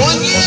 Onye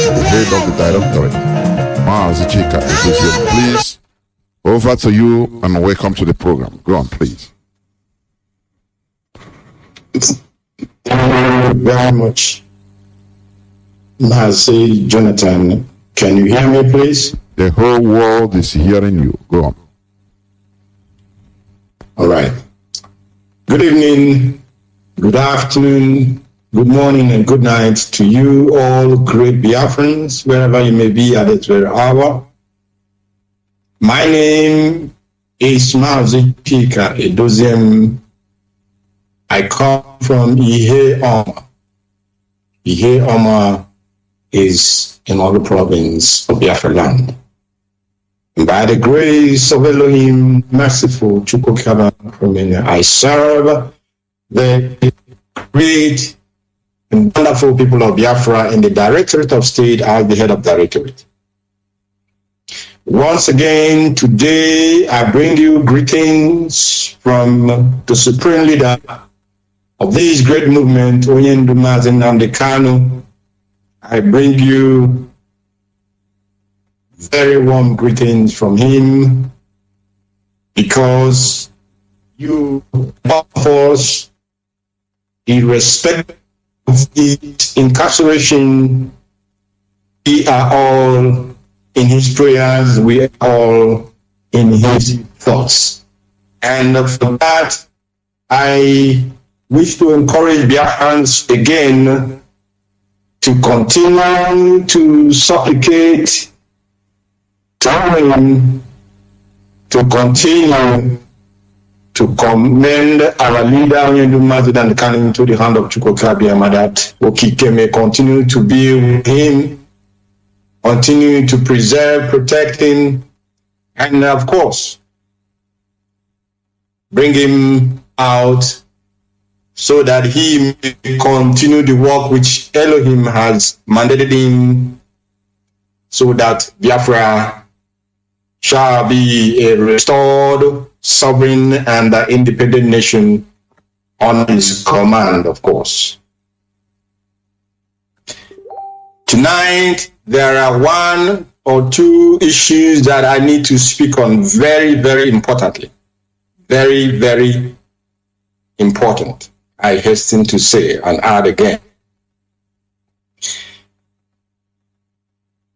the head of the directorate, Mazi Edoziem. Please, over to you and welcome to the program. Go on, please. Thank you very much, Mazi Jonathan. Can you hear me, please? The whole world is hearing you. Go on. All right. Good evening, good afternoon, good morning, and good night to you all great Biafrans, wherever you may be at this very hour. My name is Mazi Edoziem. I come from Ihe Oma. Ihe Oma is in all the province of Biafra land. And by the grace of Elohim, merciful Chukukaba, I serve the great and wonderful people of Biafra in the Directorate of State as the head of Directorate. Once again, today I bring you greetings from the Supreme Leader of this great movement, Nnamdi Kanu. I bring you very warm greetings from him because you, of us, irrespective of his incarceration, we are all in his prayers, we are all in his thoughts. And for that, I wish to encourage Biafrans again to continue to supplicate, to continue to commend our leader Nnamdi Kanu into the hand of Chukwukabiama, that Okike may continue to be with him, continue to preserve, protect him, and of course, bring him out so that he may continue the work which Elohim has mandated him, so that Biafra shall be a restored, sovereign, and independent nation on his command, of course. Tonight, there are one or two issues that I need to speak on very, very importantly. Very, very important, I hasten to say and add again.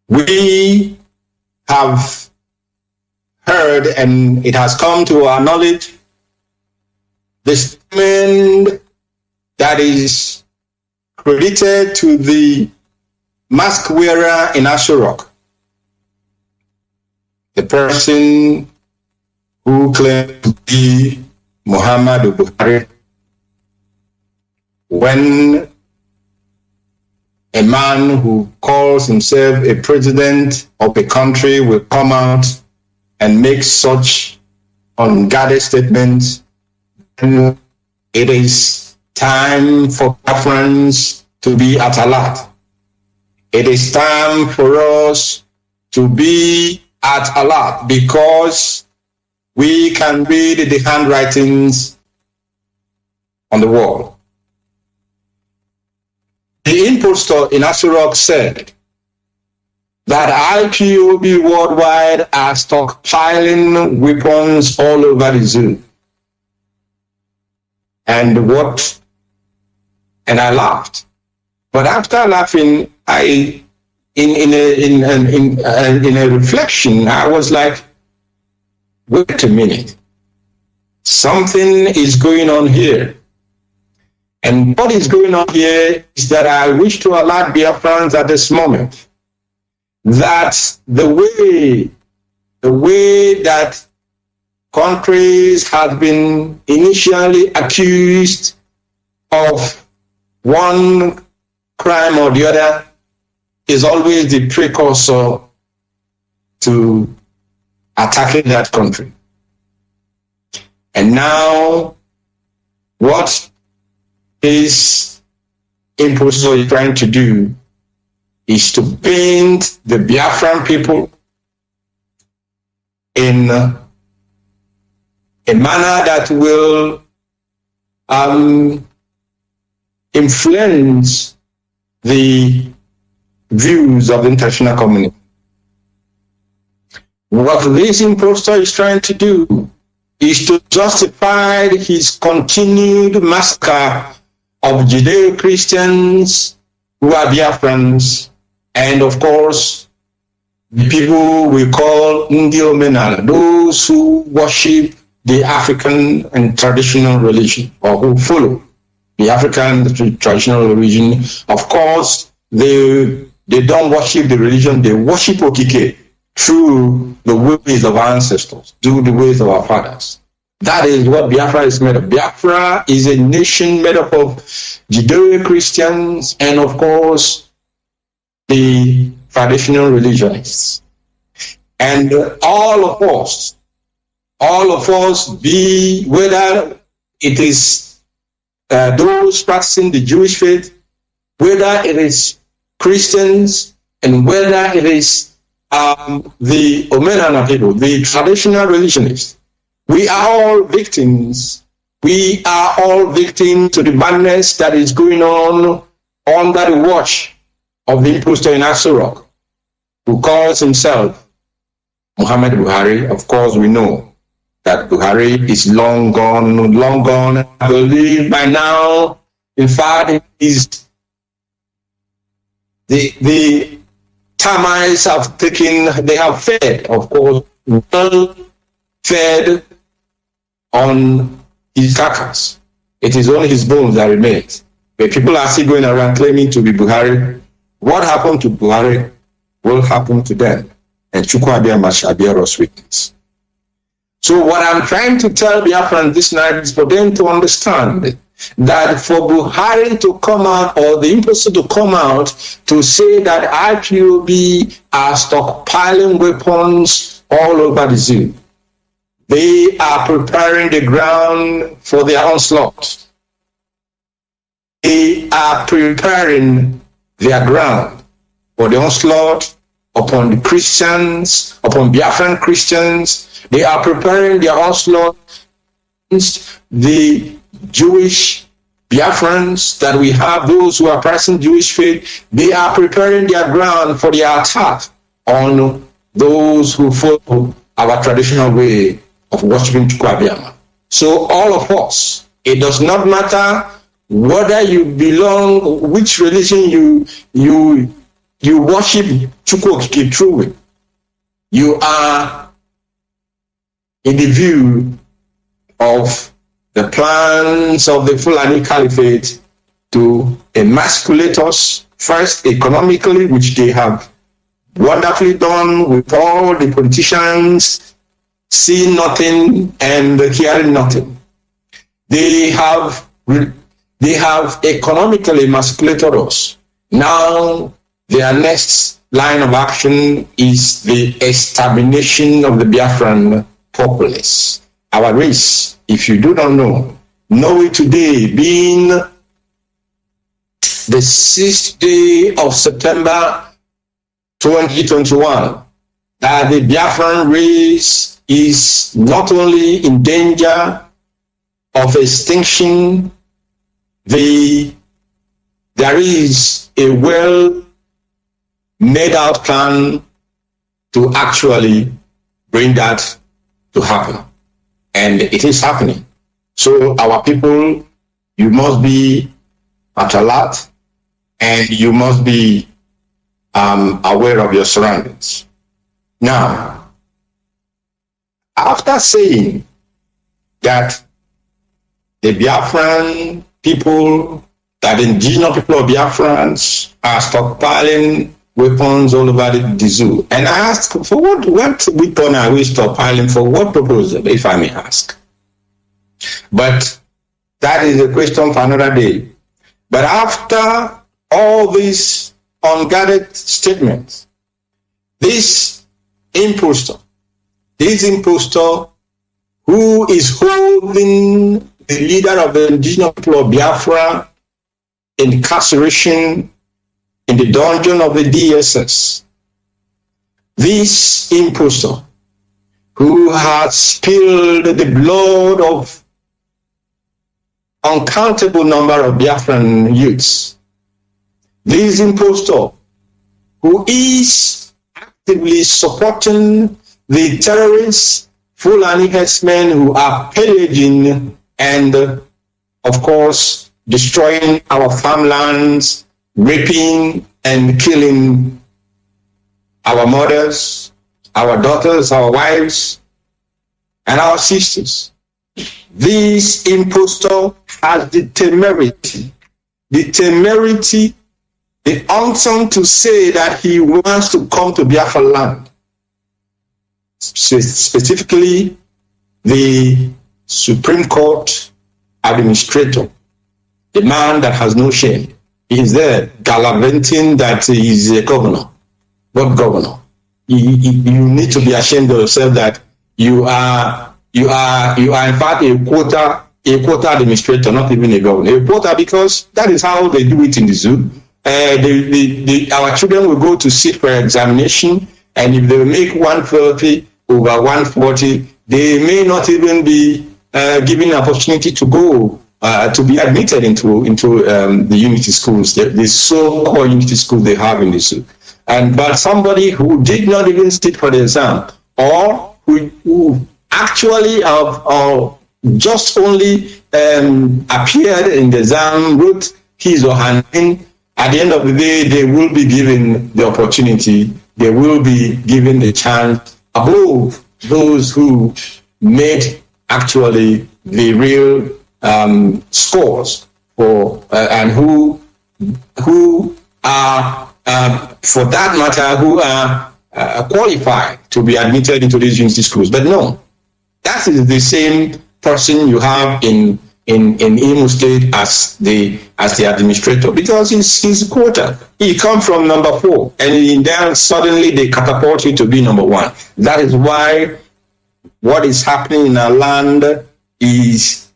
We have heard, and it has come to our knowledge, the statement that is credited to the mask wearer in Asherok, the person who claimed to be Muhammadu Buhari, when a man who calls himself a president of a country will come out and make such unguarded statements, then it is time for Biafrans to be at alert. It is time for us to be at alert, because we can read the handwritings on the wall. The impostor in Asherok said that IPOB worldwide are stockpiling weapons all over the zoo. And I laughed. But after laughing, in a reflection, I was like, wait a minute. Something is going on here. And what is going on here is that I wish to alert Biafrans at this moment that the way that countries have been initially accused of one crime or the other is always the precursor to attacking that country. And now, what this impostor is trying to do is to paint the Biafran people in a manner that will influence the views of the international community. What this impostor is trying to do is to justify his continued massacre of Judeo-Christians who are Biafrans, and of course, the people we call Ndi Omenala, those who worship the African and traditional religion, or who follow the African traditional religion. Of course, they don't worship the religion, they worship Okike through the ways of our ancestors, through the ways of our fathers. That is what Biafra is made of. Biafra is a nation made up of Judeo-Christians and, of course, the traditional religionists. And all of us, be whether it is those practicing the Jewish faith, whether it is Christians, and whether it is the Omenana people, the traditional religionists, we are all victims. We are all victims to the madness that is going on under the watch of the impostor in Aso Rock, who calls himself Muhammad Buhari. Of course, we know that Buhari is long gone. I believe by now, in fact, it is the termites have taken, they have fed, of course, well fed on his carcass. It is only his bones that remains. But people are still going around claiming to be Buhari. What happened to Buhari will happen to them. And Chukwuabiama shall bear us witness. So what I'm trying to tell Biafran this night is for them to understand that for Buhari to come out, or the impostor to come out to say that IPOB are stockpiling weapons all over the zoo, they are preparing the ground for their onslaught. They are preparing their ground for the onslaught upon the Christians, upon Biafran Christians. They are preparing their onslaught against the Jewish Biafrans that we have, those who are practicing Jewish faith. They are preparing their ground for their attack on those who follow our traditional way of worshiping Chukwuabiama. So all of us, it does not matter whether you belong, which religion you worship Chukwuokike through. You are in the view of the plans of the Fulani Caliphate to emasculate us, first economically, which they have wonderfully done with all the politicians seeing nothing and hearing nothing. They have economically emasculated us. Now their next line of action is the extermination of the Biafran populace, our race. If you do not know it today, being the 6th day of September 2021, that the Biafran race is not only in danger of extinction, there is a well made out plan to actually bring that to happen. And it is happening. So our people, you must be at alert, and you must be aware of your surroundings. Now, after saying that the Biafran people, that the indigenous people of Biafrans are stockpiling weapons all over the zoo, and I asked, for what weapon are we stockpiling, for what purpose, if I may ask? But that is a question for another day. But after all these unguarded statements, this impostor who is holding the leader of the indigenous people of Biafra in incarceration in the dungeon of the DSS, this impostor who has spilled the blood of uncountable number of Biafran youths, this impostor who is actively supporting the terrorists, Fulani herdsmen who are pillaging and, of course, destroying our farmlands, raping and killing our mothers, our daughters, our wives, and our sisters. This impostor has the temerity, the unction to say that he wants to come to Biafra land. Specifically, the Supreme Court administrator, the man that has no shame. He is there gallivanting that he is a governor. What governor? You need to be ashamed of yourself that you are in fact a quota administrator, not even a governor. A quota, because that is how they do it in the zoo. Our children will go to sit for examination, and if they make 130 over 140, they may not even be given an opportunity to go to be admitted into the unity schools, the so-called unity schools they have in the zoo. But somebody who did not even sit for the exam, or who actually just only appeared in the exam, wrote his or her name, at the end of the day, they will be given the opportunity, they will be given the chance above those who made actually the real scores for and who are for that matter who are qualified to be admitted into these unity schools. But no, that is the same person you have in Imo State as the administrator, because he's a quota. He comes from number 4, and then suddenly they catapult you to be number 1. That is why what is happening in our land is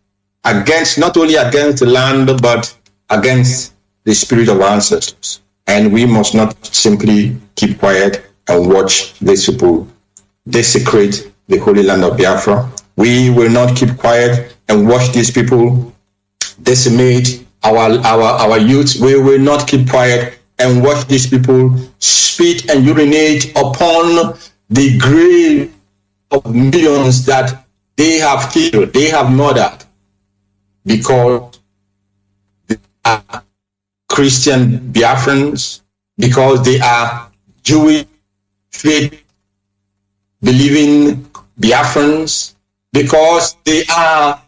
against, not only against the land, but against the spirit of our ancestors. And we must not simply keep quiet and watch these people desecrate the holy land of Biafra. We will not keep quiet and watch these people decimate our youth. We will not keep quiet and watch these people spit and urinate upon the grave of millions that they have killed, they have murdered, because they are Christian Biafrans, because they are Jewish faith believing Biafrans, because they are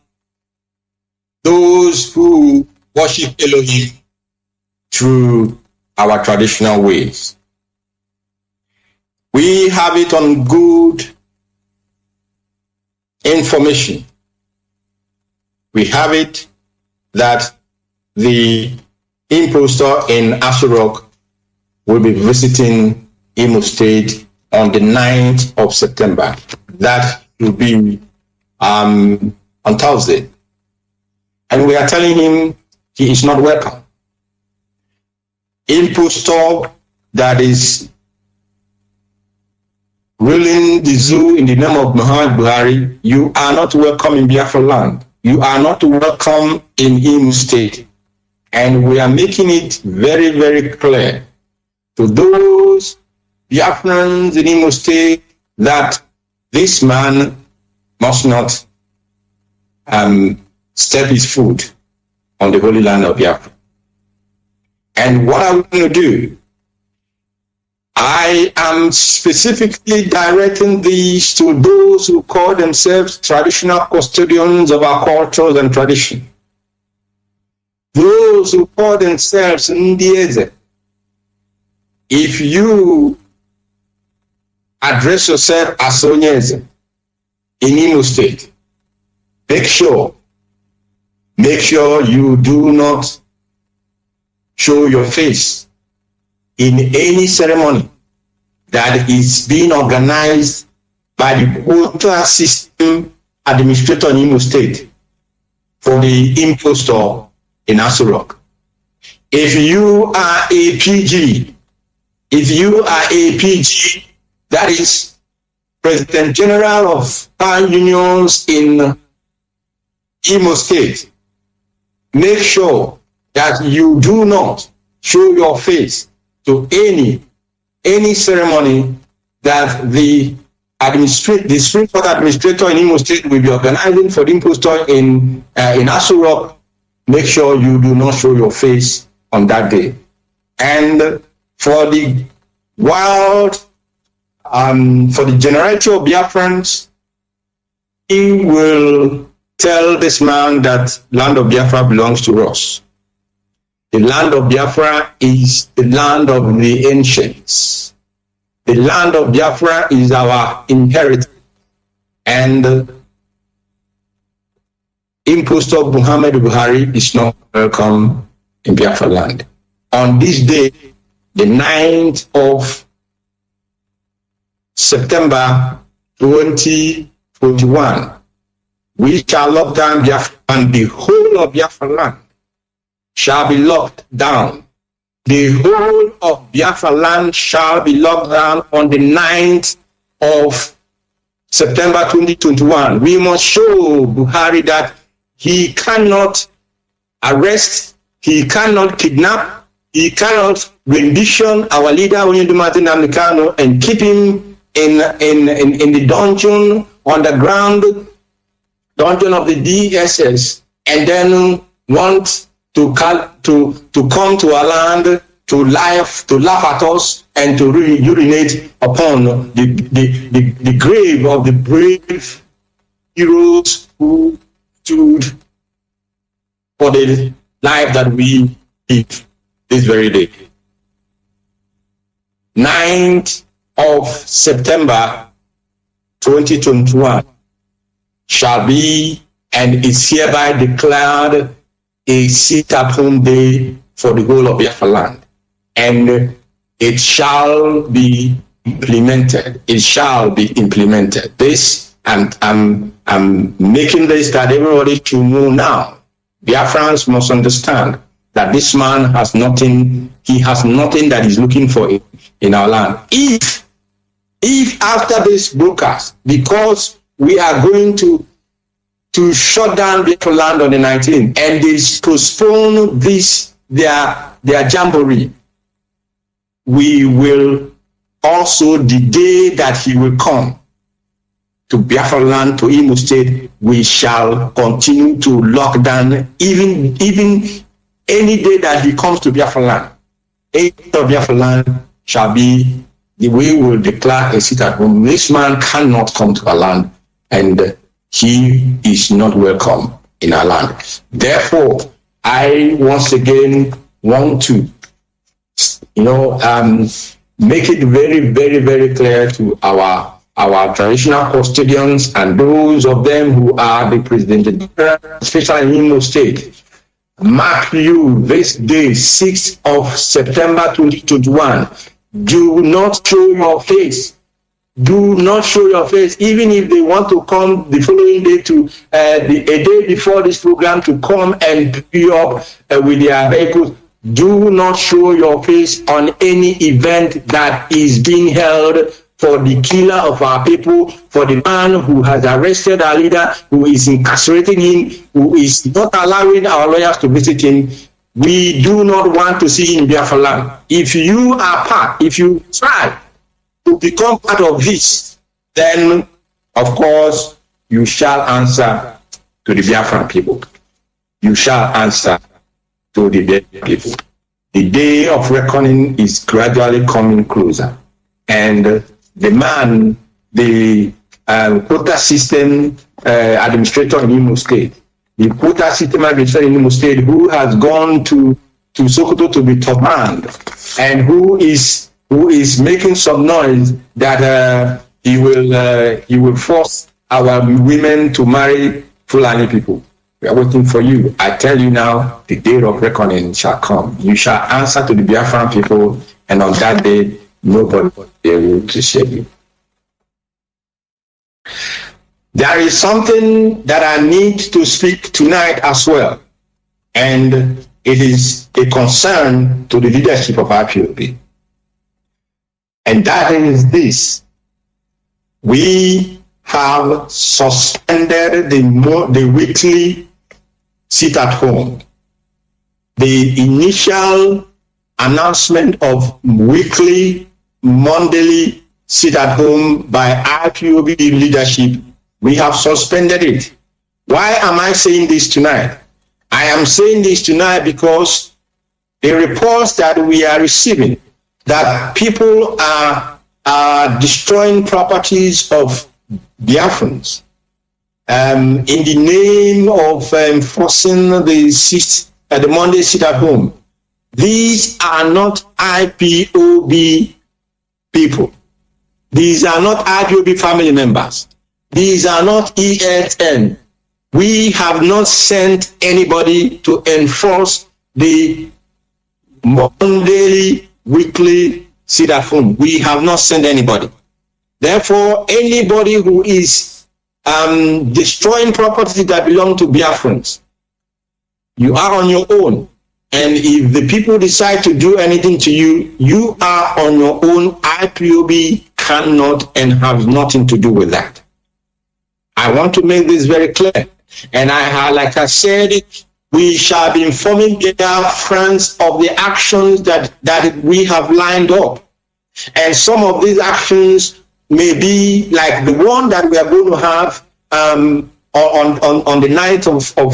those who worship Elohim through our traditional ways. We have it on good information. We have it that the impostor in Asurok will be visiting Imo State on the 9th of September. That will be on Thursday. And we are telling him he is not welcome. Impostor that is ruling the zoo in the name of Muhammad Buhari, you are not welcome in Biafra land. You are not welcome in Imo State. And we are making it very, very clear to those Biafrans in Imo State that this man must not step his foot on the holy land of Biafra. And what are we going to do? I am specifically directing these to those who call themselves traditional custodians of our cultures and tradition. Those who call themselves Ndieze. If you address yourself as Onyeze in Imo State, make sure you do not show your face in any ceremony that is being organized by the quota system administrator in Imo State for the impostor in Asurok. If you are a PG, that is President General of Pan Unions in Imo State, make sure that you do not show your face to any any ceremony that the Supreme Court administrator in Imo State will be organizing for the impostor in Aso Rock, make sure you do not show your face on that day. And for the for the generality of Biafrans, he will tell this man that land of Biafra belongs to us. The land of Biafra is the land of the ancients. The land of Biafra is our inheritance. And impostor Muhammad Buhari is not welcome in Biafra land. On this day, the 9th of September 2021, we shall lock down Biafra, and the whole of Biafra land shall be locked down. The whole of Biafra land shall be locked down on the 9th of September 2021. We must show Buhari that he cannot arrest, he cannot kidnap, he cannot rendition our leader Nnamdi Kanu and keep him in the dungeon, underground dungeon of the DSS, and then want to come to our land to laugh at us and to urinate upon the grave of the brave heroes who stood for the life that we live this very day. 9th of September 2021 shall be and is hereby declared a sit-at-home day for the whole of Biafra land. And it shall be implemented. It shall be implemented. This, and I'm making this that everybody should know now. Biafrans must understand that this man has nothing, he has nothing that he's looking for in our land. If after this broadcast, because we are going to shut down Biafra land on the 19th, and they postpone this, their jamboree, we will also, the day that he will come to Biafra land, to Imo State, we shall continue to lock down, even any day that he comes to Biafra land. 8th of Biafra land shall be the way we will declare a sit at home. This man cannot come to our land, and he is not welcome in our land. Therefore, I once again want to, make it very, very, very clear to our traditional custodians and those of them who are the president, especially in Imo State. Mark you this day, 6th of September 2021. Do not show your face. Do not show your face, even if they want to come the following day to a day before this program to come and pick you up with their vehicles. Do not show your face on any event that is being held for the killer of our people, for the man who has arrested our leader, who is incarcerating him, who is not allowing our lawyers to visit him. We do not want to see him in Biafra land. If you try to become part of this, then of course you shall answer to the Biafran people. You shall answer to the Biafran people. The day of reckoning is gradually coming closer, and the quota system administrator in Imo State, the quota system administrator in Imo State, who has gone to Sokoto to be top man, and who is making some noise that he will force our women to marry Fulani people. We are waiting for you. I tell you now, the day of reckoning shall come. You shall answer to the Biafran people, and on that day, nobody will be able to save you. There is something that I need to speak tonight as well, and it is a concern to the leadership of IPOB. And that is this: we have suspended the weekly sit at home. The initial announcement of weekly monthly sit at home by IPOB leadership, we have suspended it. Why am I saying this tonight? I am saying this tonight because the reports that we are receiving that people are destroying properties of Biafrans in the name of enforcing the Monday sit at home. These are not IPOB people. These are not IPOB family members. These are not ESN. We have not sent anybody to enforce the Monday weekly sit at home. We have not sent anybody. Therefore, anybody who is destroying property that belong to Biafrans, you are on your own. And if the people decide to do anything to you, you are on your own. IPOB cannot and have nothing to do with that. I want to make this very clear. And like I said, we shall be informing Biafrans of the actions that we have lined up. And some of these actions may be like the one that we are going to have on the 9th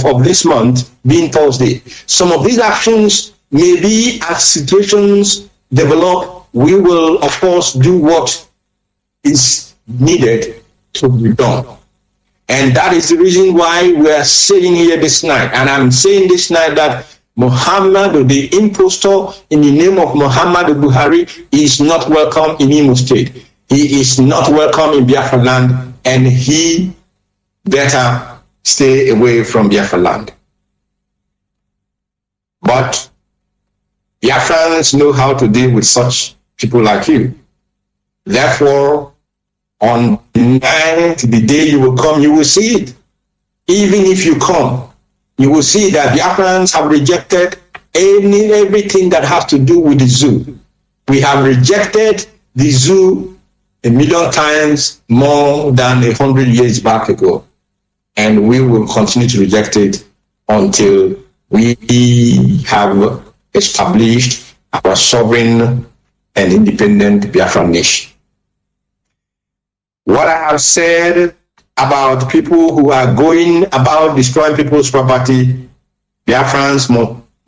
of this month, being Thursday. Some of these actions may be as situations develop. We will, of course, do what is needed to be done. And that is the reason why we are sitting here this night. And I'm saying this night that Muhammad, the impostor in the name of Muhammad Buhari, is not welcome in Imo State. He is not welcome in Biafra land, and he better stay away from Biafra land. But Biafrans know how to deal with such people like you. Therefore, on the night, the day you will come, you will see it. Even if you come, you will see that Biafrans have rejected everything that has to do with the zoo. We have rejected the zoo 1,000,000 times more than 100 years back ago. And we will continue to reject it until we have established our sovereign and independent Biafran nation. What I have said about people who are going about destroying people's property, Biafrans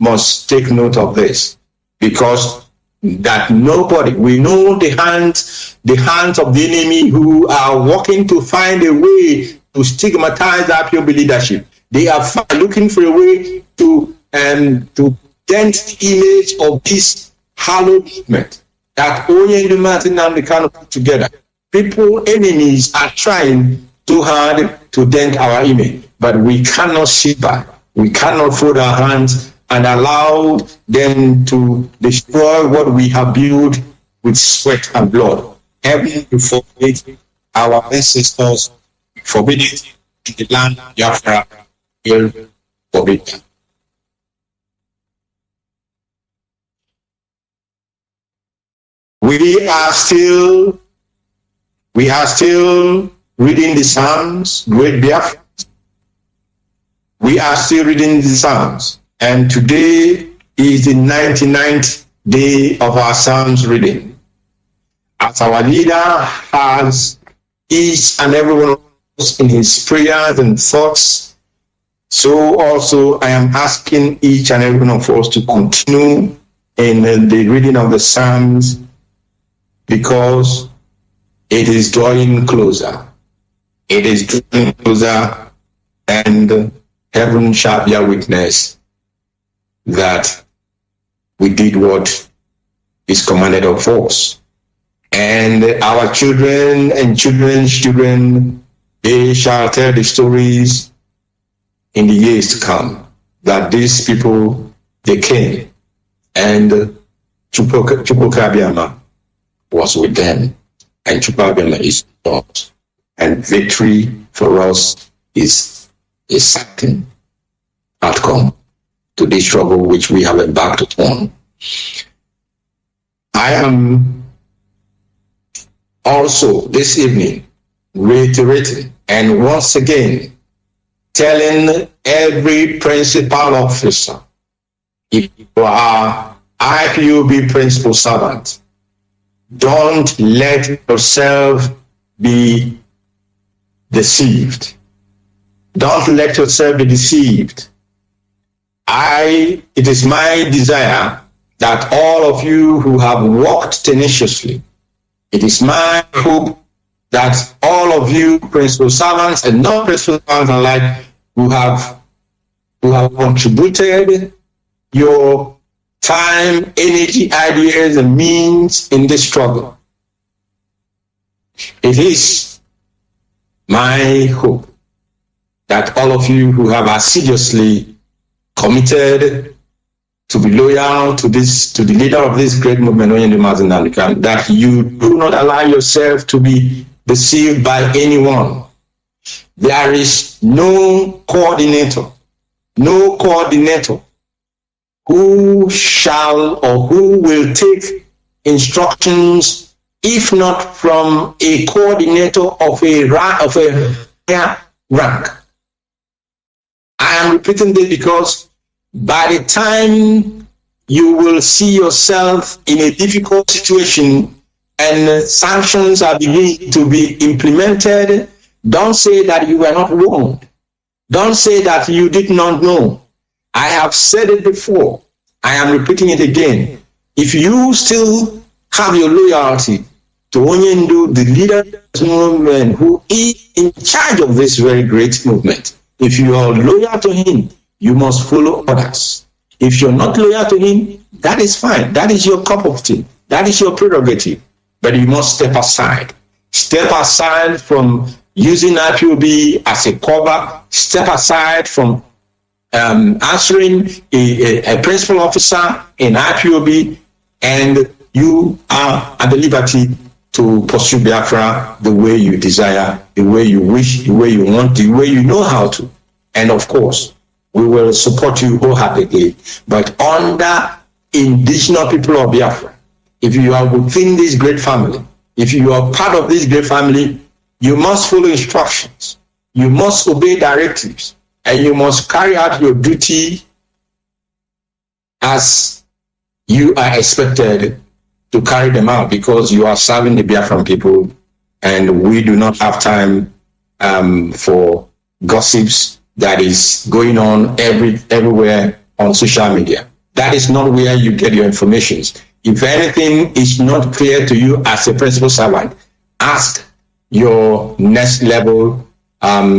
must take note of this, because that nobody, we know the hands of the enemy who are working to find a way to stigmatize the IPOB leadership. They are looking for a way to dent the image of this hallowed movement that only Nnamdi Kanu put together. People, enemies, are trying too hard to dent our image, but we cannot sit back. We cannot fold our hands and allow them to destroy what we have built with sweat and blood. Heaven forbid our ancestors, forbid it in the land of Biafra, will forbid them. We are still reading the Psalms, great Biafra. We are still reading the Psalms. And today is the 99th day of our Psalms reading. As our leader has each and every one of us in his prayers and thoughts, so also I am asking each and every one of us to continue in the reading of the Psalms, because it is drawing closer. It is drawing closer, and heaven shall be a witness that we did what is commanded of us. And our children and children's children, they shall tell the stories in the years to come, that these people, they came, and Chukwukabiama was with them, and Chukwukabiama is not. And victory for us is a certain outcome to this struggle which we have embarked upon. I am also this evening reiterating and once again telling every principal officer, if you are IPOB principal servant, don't let yourself be deceived. Don't let yourself be deceived. It is my desire that all of you who have worked tenaciously, it is my hope that all of you, principal servants and non-principal servants alike, who have contributed your time, energy, ideas, and means in this struggle. It is my hope that all of you who have assiduously committed to be loyal to the leader of this great movement, Mazi Edoziem, that you do not allow yourself to be deceived by anyone. There is no coordinator who shall or who will take instructions if not from a coordinator of a higher rank. I am repeating this because by the time you will see yourself in a difficult situation and sanctions are beginning to be implemented, don't say that you were not warned. Don't say that you did not know. I have said it before. I am repeating it again. If you still have your loyalty to Onyendu, the leader of this movement, who is in charge of this very great movement, if you are loyal to him, you must follow others. If you're not loyal to him, that is fine. That is your cup of tea. That is your prerogative. But you must step aside. Step aside from using IPOB as a cover. Step aside from answering a principal officer in IPOB, and you are at the liberty to pursue Biafra the way you desire, the way you wish, the way you want, the way you know how to. And of course, we will support you wholeheartedly. But under indigenous people of Biafra, if you are within this great family, if you are part of this great family, you must follow instructions. You must obey directives. And you must carry out your duty as you are expected to carry them out, because you are serving the Biafran people, and we do not have time for gossips that is going on everywhere on social media. That is not where you get your information. If anything is not clear to you as a principal servant, ask your next level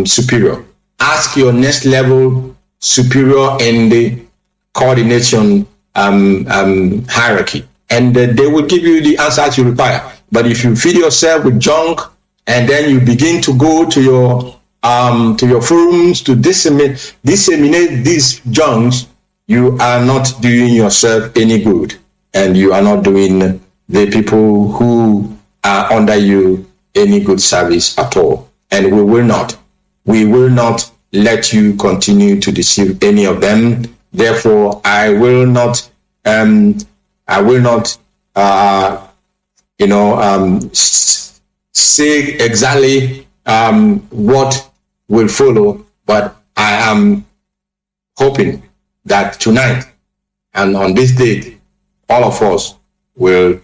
superior. Ask your next level superior in the coordination hierarchy, and they will give you the answers you require. But if you feed yourself with junk and then you begin to go to your forums to disseminate these junks, you are not doing yourself any good, and you are not doing the people who are under you any good service at all. And we will not let you continue to deceive any of them. Therefore, I will not say exactly what will follow, but I am hoping that tonight and on this date, all of us will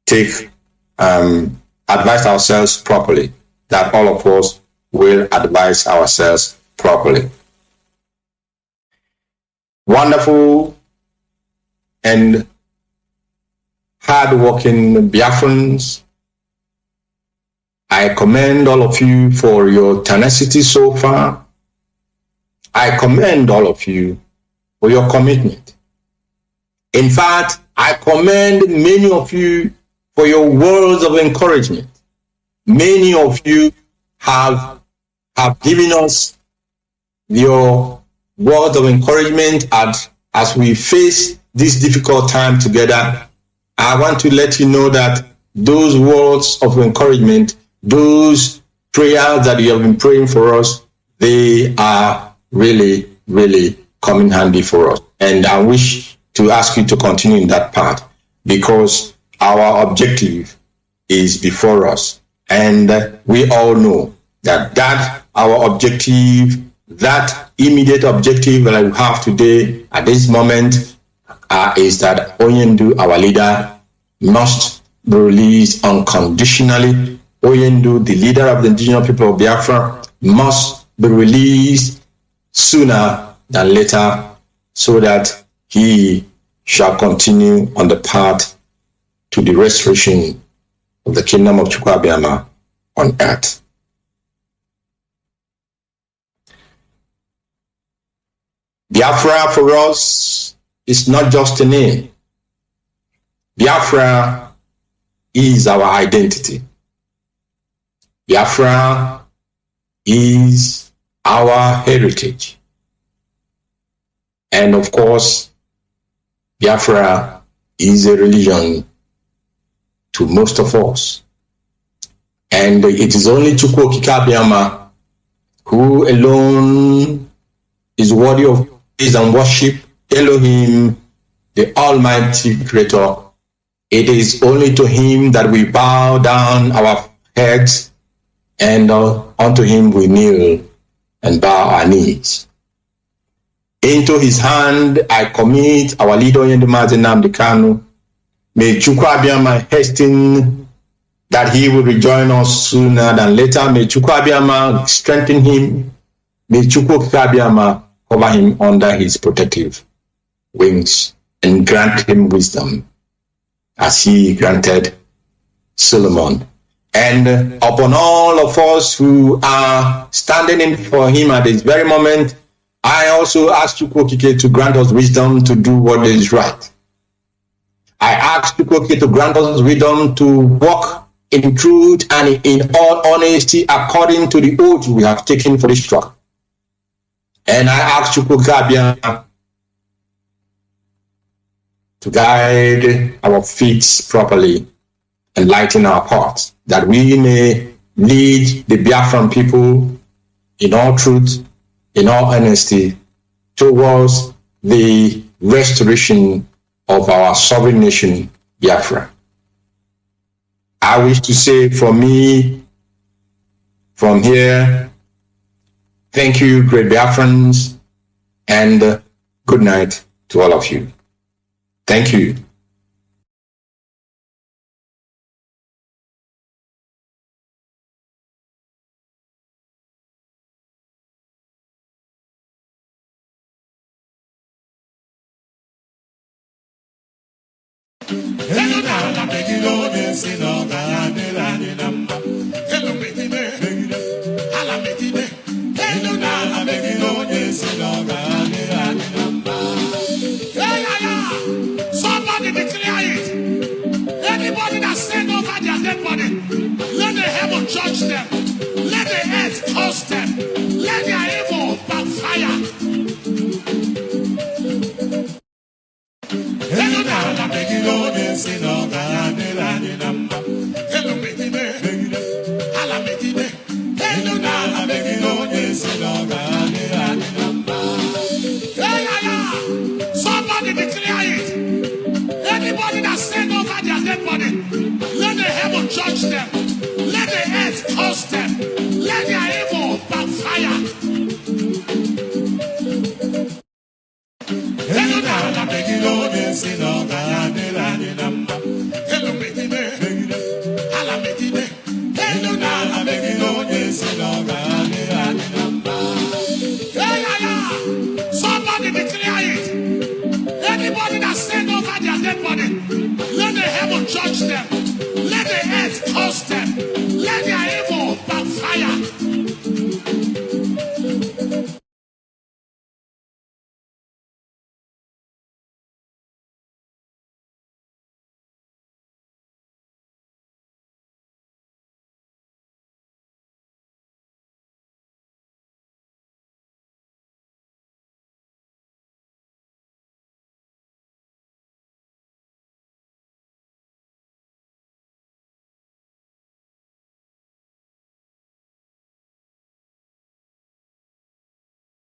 take advise ourselves properly, that all of us will advise ourselves properly. Wonderful and hard-working Biafrans, I commend all of you for your tenacity so far. I commend all of you for your commitment. In fact, I commend many of you for your words of encouragement. Many of you have given us your words of encouragement as we face this difficult time together. I want to let you know that those words of encouragement, those prayers that you have been praying for us, they are really, really coming handy for us. And I wish to ask you to continue in that path, because our objective is before us. And we all know that our objective, that immediate objective that we have today at this moment is that Onyendu, our leader, must be released unconditionally. Oyendu, the leader of the indigenous people of Biafra, must be released sooner than later so that he shall continue on the path to the restoration of the kingdom of Chukwuabiama on earth. Biafra for us is not just a name. Biafra is our identity. Biafra is our heritage. And of course, Biafra is a religion to most of us. And it is only Chukwuabiama who alone is worthy of praise and worship, Elohim, the Almighty Creator. It is only to him that we bow down our heads, and unto him we kneel and bow our knees. Into his hand I commit our leader in the Mazi Nnamdi. May Chukwuabiama hasten that he will rejoin us sooner than later. May Chukwuabiama strengthen him. May Chukwuabiama cover him under his protective wings and grant him wisdom as he granted Solomon. And upon all of us who are standing in for him at this very moment, I also ask Chukwuokike to grant us wisdom to do what is right. I ask Chukwuokike to grant us wisdom to walk in truth and in all honesty according to the oath we have taken for this struggle. And I ask Chukwuokike to guide our feet properly and lighten our paths, that we may lead the Biafran people in all truth, in all honesty, towards the restoration of our sovereign nation, Biafra. I wish to say from me, from here, thank you, great Biafrans, and good night to all of you. Thank you. Somebody declare it. Anybody that sent over their dead body, let the heaven judge them. Let the earth curse them. Let their evil backfire. Somebody declare it. Anybody that sent over their dead body, let the heaven judge them. Let the earth curse them. Let their evil backfire. Hello,